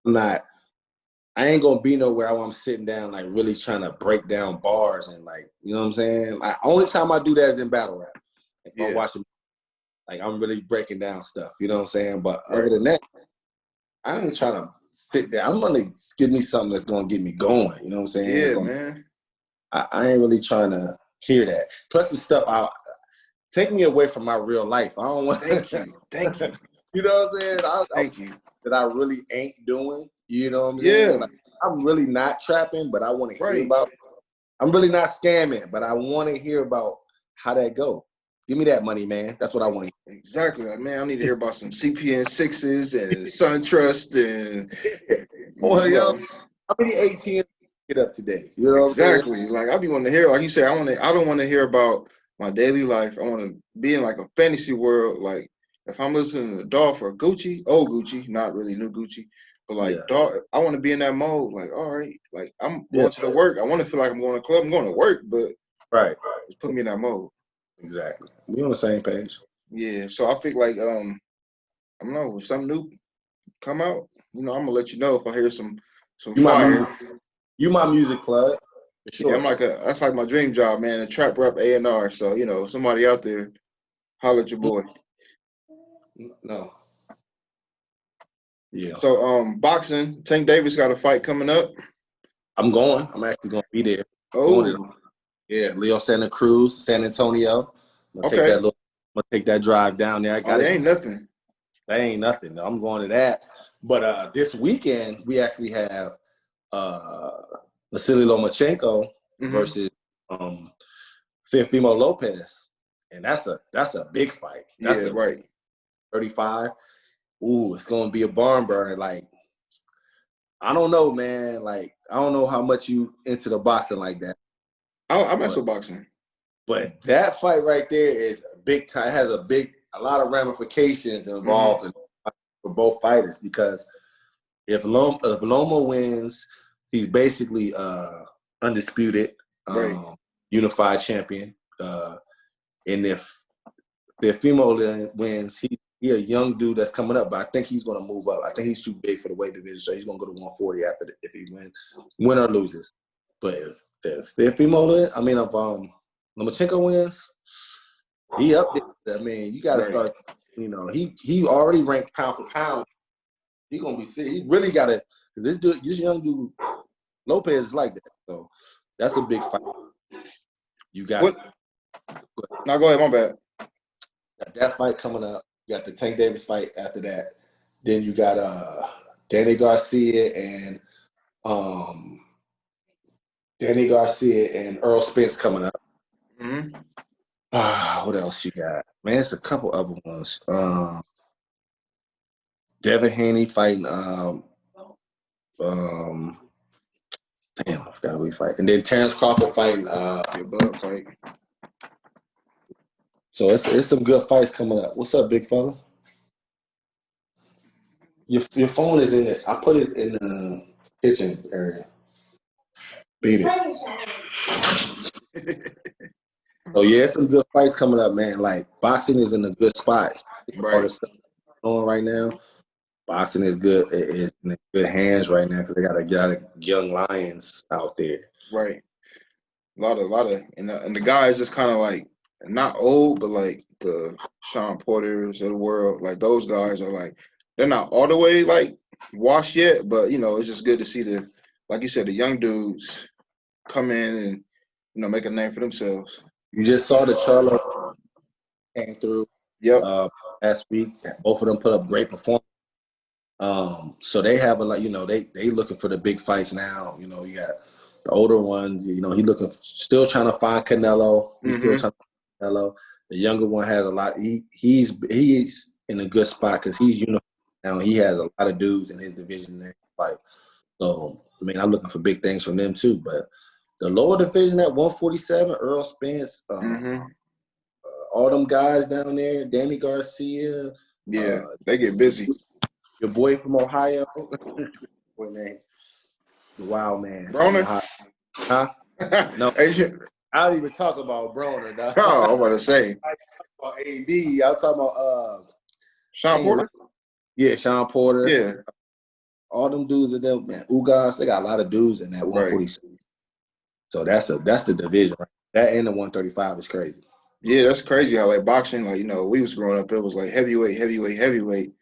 Facts. I ain't gonna be nowhere while I'm sitting down, like really trying to break down bars and like, you know what I'm saying? Only time I do that is in battle rap. If I'm Yeah. watching, like I'm really breaking down stuff, you know what I'm saying? But Right. other than that, I ain't trying to sit there. I'm gonna give me something that's gonna get me going. You know what I'm saying? Yeah, man. I ain't really trying to hear that. Plus the stuff take me away from my real life. I don't want. Thank you. You know what I'm saying? Thank you. That I really ain't doing. You know what I'm Yeah. saying? Like, I'm really not trapping, but I want to hear about. I'm really not scamming, but I want to hear about how that go. Give me that money, man. That's what I want to hear. Exactly. Like, man, I need to hear about some CPN 6s and SunTrust and How many ATMs get up today? You know what I'm saying? exactly. Like I be wanting to hear, like you say, I don't want to hear about my daily life. I want to be in like a fantasy world. Like if I'm listening to Dolph or Gucci, old Gucci, not really new Gucci, but like Dolph, I want to be in that mode. Like, all right, like I'm going to the work. I want to feel like I'm going to club. I'm going to work, but just put me in that mode. Exactly. We on the same page. Yeah. So I think like I don't know, if something new come out, I'm gonna let you know if I hear some fire. You my music plug. For sure. Yeah, that's like my dream job, man. A trap rep A&R. So, somebody out there, holler at your boy. No. Yeah. So boxing, Tank Davis got a fight coming up. I'm going. I'm actually gonna be there. Oh. Leo Santa Cruz, San Antonio. I'm gonna take that drive down there. That ain't nothing. That ain't nothing. No, I'm going to that. But this weekend we actually have Vasily Lomachenko versus Teofimo Lopez, and that's a big fight. That's right. 35. Ooh, it's gonna be a barn burner. Like, I don't know, man. Like, I don't know how much you into the boxing like that. I mess with boxing. But that fight right there is big time. It has a lot of ramifications involved for both fighters, because if Loma wins, he's basically undisputed, unified champion. And if Teofimo wins, he a young dude that's coming up, but I think he's going to move up. I think he's too big for the weight division, so he's going to go to 140 if he win or loses. But if Teofimo, if Lomachenko wins, he up there. I mean, you got to start. He already ranked pound for pound. He gonna be sick. He really got to, because this young dude Lopez is like that. So that's a big fight. You got what? Now go ahead. My bad. Got that fight coming up. You got the Tank Davis fight after that. Then you got Danny Garcia and Earl Spence coming up. Mm-hmm. What else you got? Man, it's a couple other ones. Devin Haney fighting damn, I forgot who he fight. And then Terrence Crawford fighting Bud fight. So it's some good fights coming up. What's up, big fella? Your phone is in it. I put it in the kitchen area. Beat it. So yeah, some good fights coming up, man. Like boxing is in a good spot. All the stuff going on right now. Boxing is good. It's in good hands right now because they got a lot of young lions out there. Right. A lot of, and the guys just kind of like not old, but like the Sean Porters of the world, like those guys are like they're not all the way like washed yet, but you know it's just good to see the, like you said, the young dudes come in and make a name for themselves. You just saw the Charlo came through. Yep. Last week, both of them put up great performance. So they have a lot. They looking for the big fights now. You got the older ones. He looking, still trying to find Canelo. He's still trying to find Canelo. The younger one has a lot. He's in a good spot because he's unified now. He has a lot of dudes in his division that fight. So I'm looking for big things from them too. But the lower division at 147, Earl Spence, all them guys down there, Danny Garcia. Yeah, they get busy. Your boy from Ohio. Boy, man. The wild man. Broner? Huh? No. I don't even talk about Broner. No. Oh, I'm about to say. I talk about AD. I'm talking about Sean Porter? Yeah, Sean Porter. Yeah. All them dudes in them, man. Ugas, they got a lot of dudes in that 146. Right. So that's the division. Right? That and the 135 is crazy. Yeah, that's crazy how like boxing, like, we was growing up, it was like heavyweight.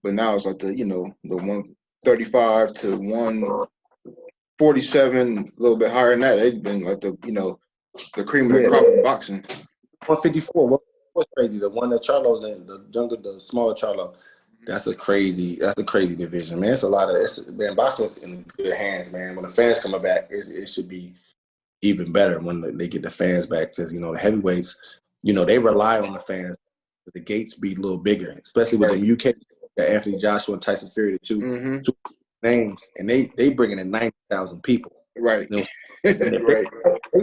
But now it's like the 135 to 147, a little bit higher than that. They've been like the cream of the crop of boxing. 154. What's crazy? The one that Charlo's in, the smaller Charlo. That's a crazy division, man. It's a lot of boxing's in good hands, man. When the fans coming back, it should be even better when they get the fans back because the heavyweights, they rely on the fans. The gates be a little bigger, especially with the UK. Got Anthony Joshua and Tyson Fury, the two names, and they bringing in 90,000 people. Right. If they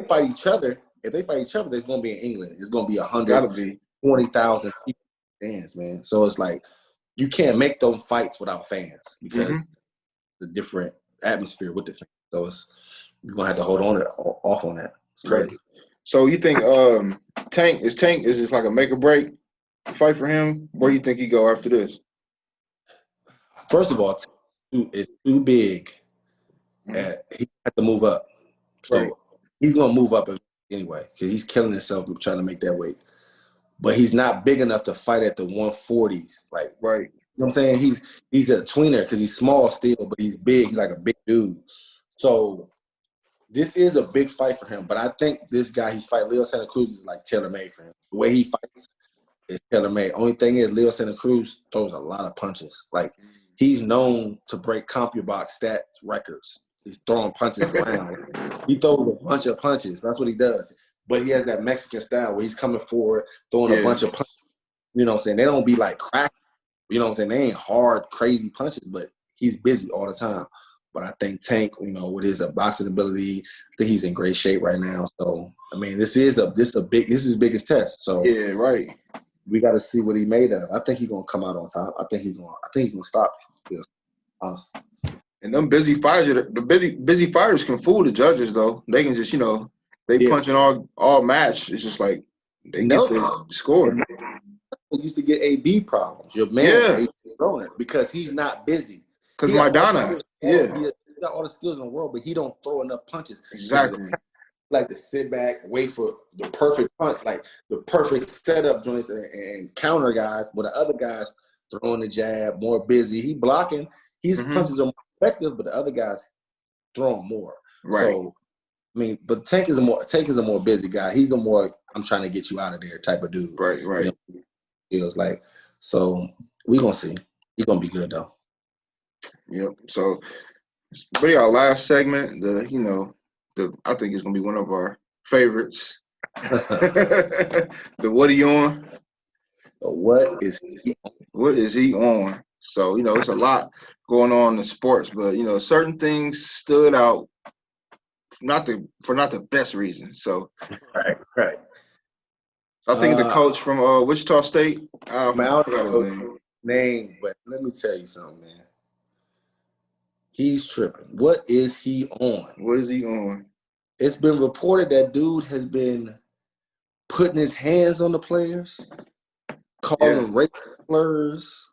fight each other, there's gonna be in England. It's gonna be 120,000 people fans, man. So it's like you can't make those fights without fans because it's a different atmosphere with the fans. So you're gonna have to hold off on that. Right. So you think Tank is this like a make or break fight for him? Where do you think he go after this? First of all, it's too big. He had to move up. So he's going to move up anyway because he's killing himself trying to make that weight. But he's not big enough to fight at the 140s. Like, you know what I'm saying? He's a tweener because he's small still, but he's big. He's like a big dude. So this is a big fight for him. But I think this guy he's fighting, Leo Santa Cruz, is like tailor-made for him. The way he fights is tailor-made. Only thing is Leo Santa Cruz throws a lot of punches. Like, he's known to break CompuBox stats records. He's throwing punches around. He throws a bunch of punches. That's what he does. But he has that Mexican style where he's coming forward, throwing a bunch of punches. You know what I'm saying? They don't be like crack. You know what I'm saying? They ain't hard, crazy punches, but he's busy all the time. But I think Tank, with his boxing ability, I think he's in great shape right now. So this is his biggest test. So we got to see what he made of. I think he's gonna come out on top. I think he's gonna stop. Honestly. And them busy fighters can fool the judges though. They can just they punching all match. It's just like they get the score. Used to get AB problems. Your man, because he's not busy. Because Maidana, he got all the skills in the world, but he don't throw enough punches. Exactly. Like to sit back, wait for the perfect punch, like the perfect setup joints and counter guys. But the other guys throwing the jab, more busy. He blocking. His punches are more effective, but the other guys throwing more. Right. So, but Tank is a more busy guy. He's a more I'm trying to get you out of there type of dude. Right. Feels like. So we gonna see. He's gonna be good though. Yep. So, but our last segment, I think it's gonna be one of our favorites. The what are you on? What is he on? What is he on? So, it's a lot going on in sports, but certain things stood out not the best reason. So Right. I think the coach from Wichita State, I I forgot his don't know name, but let me tell you something, man. He's tripping. What is he on? What is he on? It's been reported that dude has been putting his hands on the players, calling racial slurs,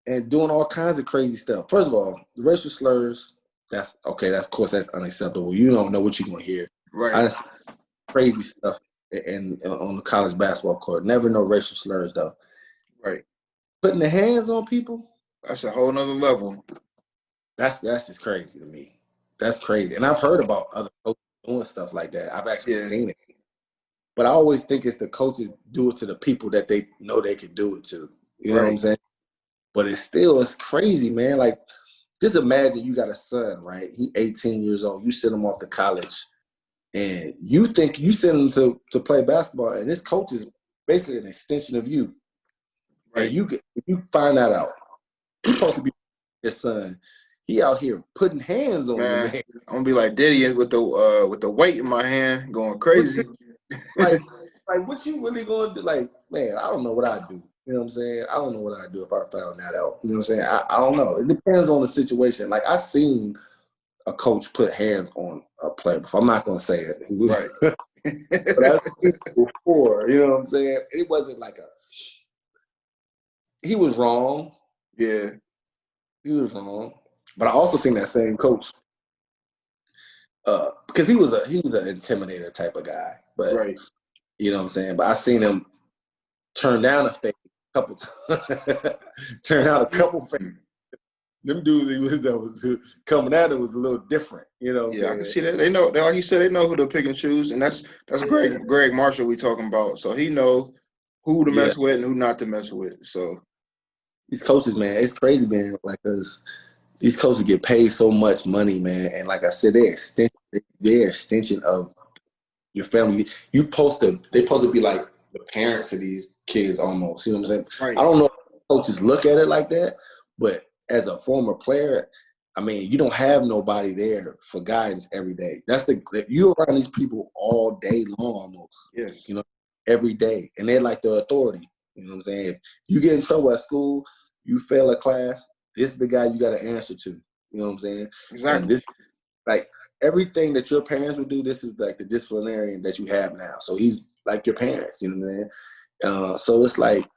and doing all kinds of crazy stuff. First of all, the racial slurs, that's okay. That's, of course, that's unacceptable. You don't know what you're gonna hear. Right. I done seen crazy stuff on the college basketball court. Never no racial slurs though. Right. Putting the hands on people, that's a whole nother level. That's just crazy to me. That's crazy. And I've heard about other coaches doing stuff like that. I've actually seen it. But I always think it's the coaches do it to the people that they know they can do it to. You know what I'm saying? But it's crazy, man. Like, just imagine you got a son, right? He 18 years old. You send him off to college, and you think you send him to play basketball, and this coach is basically an extension of you. Right. And you find that out. You're supposed to be your son. He out here putting hands on you, man. I'm gonna be like Diddy with the weight in my hand, going crazy. like what you really gonna do? Like, man, I don't know what I'd do. You know what I'm saying? I don't know what I'd do if I found that out. You know what I'm saying? I don't know. It depends on the situation. Like, I seen a coach put hands on a player before. I'm not gonna say it. Right. But I've seen it before. You know what I'm saying? It wasn't like he was wrong. Yeah. He was wrong. But I also seen that same coach. Because he was an intimidator type of guy. But right. You know what I'm saying? But I seen him turn down a fake a couple times. Turn out a couple fakes. Them dudes that was coming at him was a little different. You know what I'm saying? I can see that. They know, like you said, they know who to pick and choose. And that's Greg Marshall we talking about. So he know who to mess with and who not to mess with. So these coaches, man, it's crazy, man. Like, cause these coaches get paid so much money, man. And like I said, they're extension of your family. They supposed to be like the parents of these kids almost. You know what I'm saying? Right. I don't know if coaches look at it like that, but as a former player, I mean, you don't have nobody there for guidance every day. You're around these people all day long almost. Yes. You know, every day. And they're like the authority. You know what I'm saying? If you get in trouble at school, you fail a class, this is the guy you got to answer to. You know what I'm saying? Exactly. And this, like, everything that your parents would do, this is like the disciplinarian that you have now. So he's like your parents, you know what I'm saying? So it's like,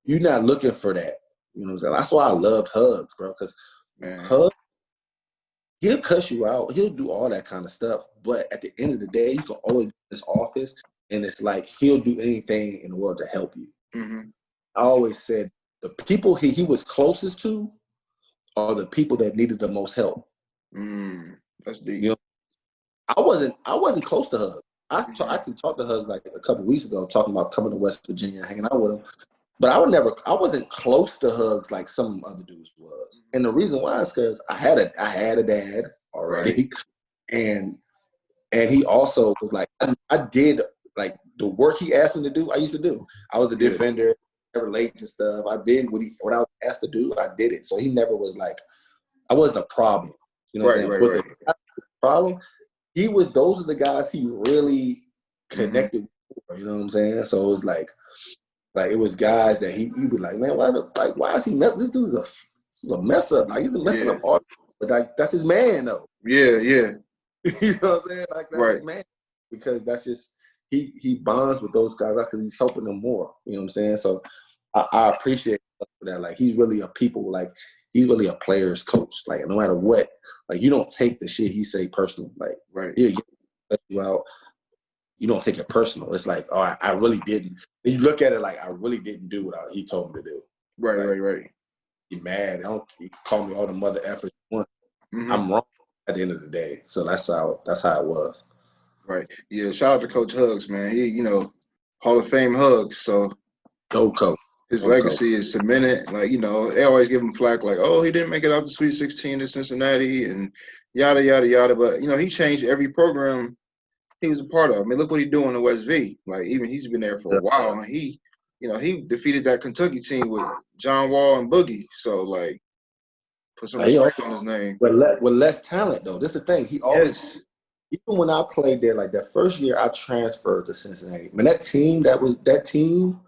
you're not looking for that. You know what I'm saying? That's why I loved Hugs, bro, because Hugs, he'll cuss you out. He'll do all that kind of stuff. But at the end of the day, you can always go in his office, and it's like he'll do anything in the world to help you. Mm-hmm. I always said the people he was closest to are the people that needed the most help. That's deep. You know, I wasn't close to Hugs. I actually talked to Hugs like a couple of weeks ago, talking about coming to West Virginia, hanging out with him. But I wasn't close to Hugs like some other dudes was. And the reason why is because I had a dad already, and he also was like, I did like the work he asked me to do. I used to do. I was the defender, never late to stuff. I did what I was asked to do. I did it. So he never was like, I wasn't a problem. You know what I'm saying? But the problem, those are the guys he really connected with. You know what I'm saying? So it was like it was guys that you'd be like, man, why is he messing? This dude's a mess up. Like, he's messing up all, but like, that's his man though. Yeah. You know what I'm saying? Like, that's his man, because that's just he bonds with those guys because he's helping them more. You know what I'm saying? So I appreciate that. Like, he's really he's really a player's coach. Like, no matter what, like, you don't take the shit he say personal. Like, he'll get you out. You don't take it personal. It's like, oh, I really didn't. And you look at it like, I really didn't do what he told me to do. Right. You're mad. You call me all the mother effort you want. I'm wrong at the end of the day. So that's how it was. Right. Yeah. Shout out to Coach Hugs, man. He, Hall of Fame Hugs. So dope coach. his One coach. legacy is cemented. Like, you know, they always give him flack like, oh, he didn't make it out the Sweet 16 to Cincinnati and yada, yada, yada. But, you know, he changed every program he was a part of. I mean, look what he's doing in West V. Like, even he's been there for a while. And he, you know, he defeated that Kentucky team with John Wall and Boogie. So, like, put some respect on his name. With less talent, though. This is the thing. He always, Yes. even when I played there, like that first year I transferred to Cincinnati. Man, that team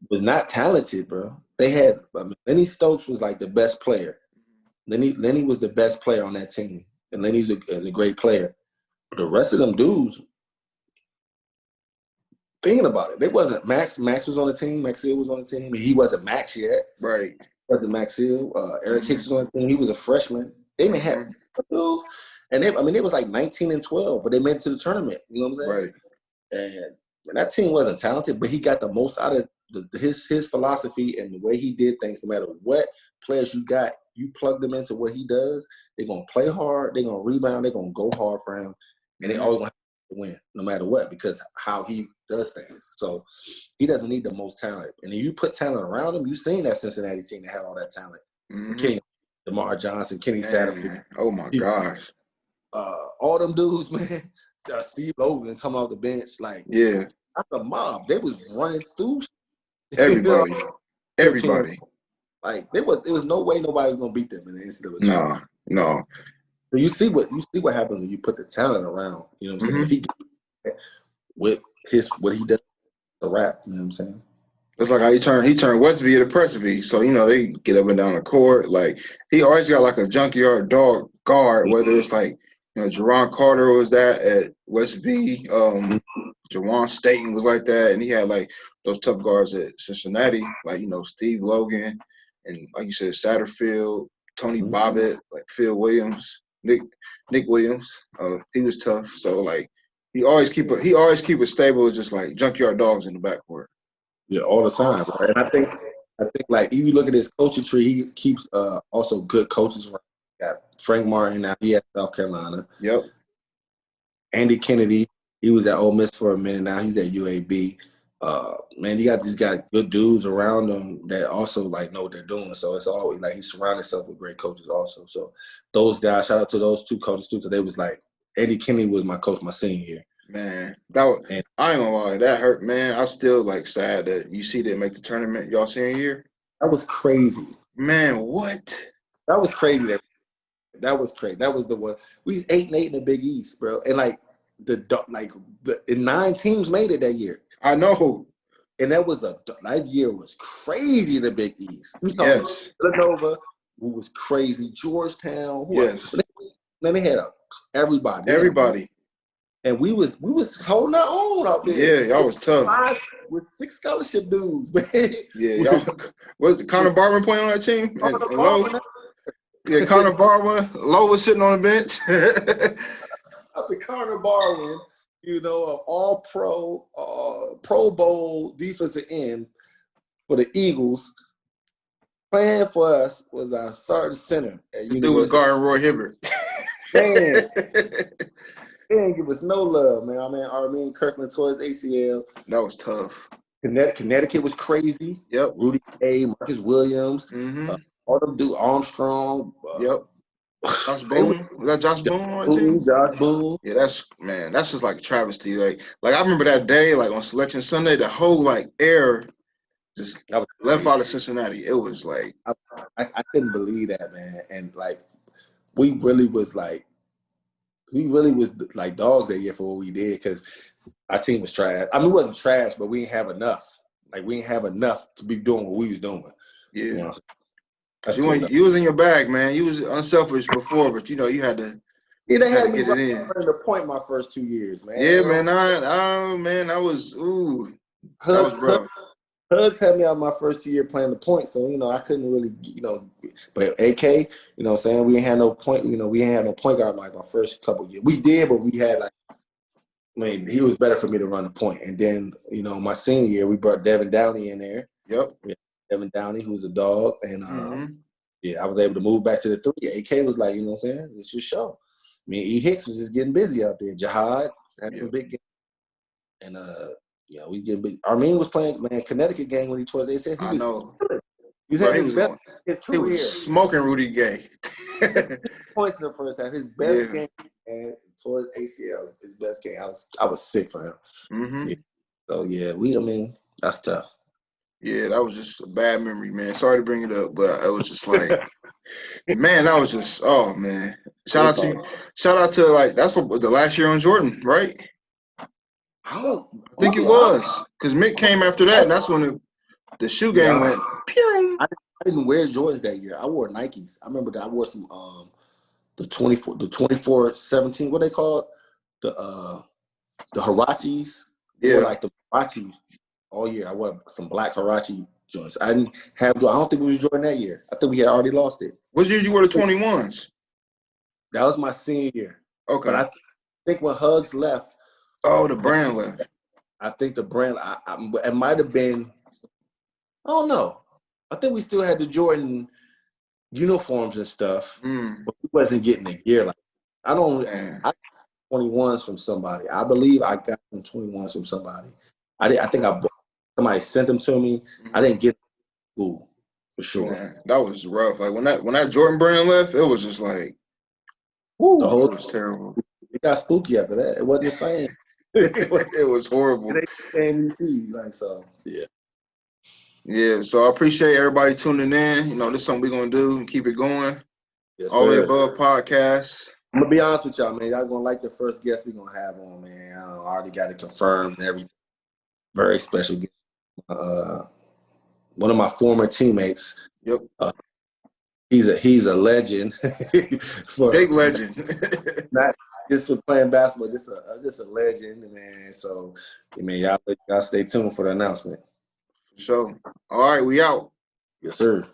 was not talented, bro. They had Lenny Stokes was like the best player. Lenny was the best player on that team, and Lenny's a great player. But the rest of them dudes, thinking about it, they wasn't Max. Max was on the team. Max Hill was on the team. He wasn't Max yet. Right. Wasn't Max Hill. Eric Hicks was on the team. He was a freshman. They didn't have dudes, and they was like 19 and 12, but they made it to the tournament. You know what I'm saying? Right. And that team wasn't talented, but he got the most out of his philosophy and the way he did things. No matter what players you got, you plug them into what he does, they're going to play hard, they're going to rebound, they're going to go hard for him, and they always going to win no matter what because how he does things. So he doesn't need the most talent. And if you put talent around him, you've seen that Cincinnati team that had all that talent. Kenny, DeMar Johnson, Kenny Satterfield. Oh, my gosh. All them dudes, man. Steve Logan come off the bench like that's a mob. They was running through everybody. You know? Everybody. Like there was no way nobody was gonna beat them in the NCAA. No. So you see what happens when you put the talent around. You know what I'm saying? If he with what he does a rap, you know what I'm saying? It's like how he turned Westview to Pressview. So, you know, they get up and down the court. Like he always got like a junkyard dog guard, whether it's like, you know, Jerron Carter was that at Westview. Jawan Staten was like that, and he had like those tough guards at Cincinnati, like, you know, Steve Logan and like you said, Satterfield, Tony Bobbitt, like Phil Williams, Nick Williams. He was tough. So like he always keep it stable, just like junkyard dogs in the backcourt. Yeah, all the time. Right? And I think like if you look at his coaching tree, he keeps also good coaches. Right? Got Frank Martin now, he at South Carolina. Yep. Andy Kennedy, he was at Ole Miss for a minute. Now he's at UAB. Man, he got good dudes around him that also like know what they're doing. So it's always like he surrounded himself with great coaches also. So those guys, shout out to those two coaches too, because they was like Andy Kennedy was my coach my senior year. Man, I ain't gonna lie, that hurt, man. I'm still like sad that UC didn't make the tournament y'all senior year. That was crazy. Man, what? That was crazy. That was crazy. That was the one. We was 8-8 in the Big East, bro. And like the 9 teams made it that year. I know. And that year was crazy in the Big East. Yes. Villanova, who was crazy. Georgetown. Yes. Then they had everybody. Everybody. And we was holding our own out there. Yeah, y'all was tough. With 6 scholarship dudes, man. Yeah, y'all. Was Connor Barwin playing on that team? And Lowe? Yeah, Connor Barwin. Lowe was sitting on the bench. After Connor Barwin, you know, an all-pro, Pro Bowl defensive end for the Eagles, playing for us was our starting center at the dude was guarding Roy Hibbert. Man. They didn't give us no love, man. Armin Kirkland tore his ACL. That was tough. Connecticut was crazy. Yep. Rudy A, Marcus Williams, all them dudes, Armstrong. Yep. Josh Boone. Was that Josh Boone on that team? Josh Boone. Yeah, that's just like a travesty. Like I remember that day, like on Selection Sunday, the whole like air just left out of Cincinnati. It was like I couldn't believe that, man. And like we really was like dogs that year for what we did because our team was trash. I mean, it wasn't trash, but we didn't have enough. Like, we didn't have enough to be doing what we was doing. Yeah. You know, you was in your bag, man. You was unselfish before, but, you know, you had to they had me get it in. The point my first 2 years, man. Yeah, man. I was, that was rough. Hugs had me out my first 2 year playing the point, so you know I couldn't really, you know. But AK, you know, what I'm saying, we ain't had no point. You know, we ain't had no point guard like my first couple years. We did, but we had like, I mean, he was better for me to run the point. And then, you know, my senior year, we brought Devin Downey in there. Yep. Devin Downey, who was a dog, and yeah, I was able to move back to the 3. AK was like, you know what I'm saying, it's your show. I mean, E. Hicks was just getting busy out there. Jihad had some big games, and Yeah, we get big. Armin was playing, man, Connecticut game when he tore his ACL. I know. He's Bro, having his best his he career. was smoking Rudy Gay. 2 points in the first half. His best game, and towards ACL, his best game. I was sick for him. Mm-hmm. Yeah. So yeah, that's tough. Yeah, that was just a bad memory, man. Sorry to bring it up, but it was just like, man, that was just, oh man. Shout out to you. Shout out to like that's what the last year on Jordan, right? I think it was because Mick came after that, and that's when the shoe game went. Pew! I didn't wear Jordans that year. I wore Nikes. I remember that I wore some the 24-17. What they called the Hirachis. Yeah, Wore like the Hirachi all year. I wore some black Hirachi joints. I didn't have Jordan. I don't think we was Jordan that year. I think we had already lost it. what year you wore the 21s? That was my senior year. Okay. But I think when Hugs left. Oh, the brand left. I think the brand. It might have been. I don't know. I think we still had the Jordan uniforms and stuff, but we wasn't getting the gear. Like I got 21s from somebody. I believe I got them 21s from somebody. I think somebody sent them to me. I didn't get them cool for sure. Man, that was rough. Like when that Jordan brand left, it was just like, woo, it was terrible. It got spooky after that. It wasn't the same. It was horrible. Yeah. Yeah, so I appreciate everybody tuning in. You know, this is something we're going to do and keep it going. Yes, All the Above podcast. I'm going to be honest with y'all, man. Y'all going to like the first guest we're going to have on, man. I already got it confirmed and everything. Very special guest. One of my former teammates. Yep. He's a legend. Big legend. Not just for playing basketball, just a legend, man. So, I mean, y'all stay tuned for the announcement. So, all right, we out. Yes, sir.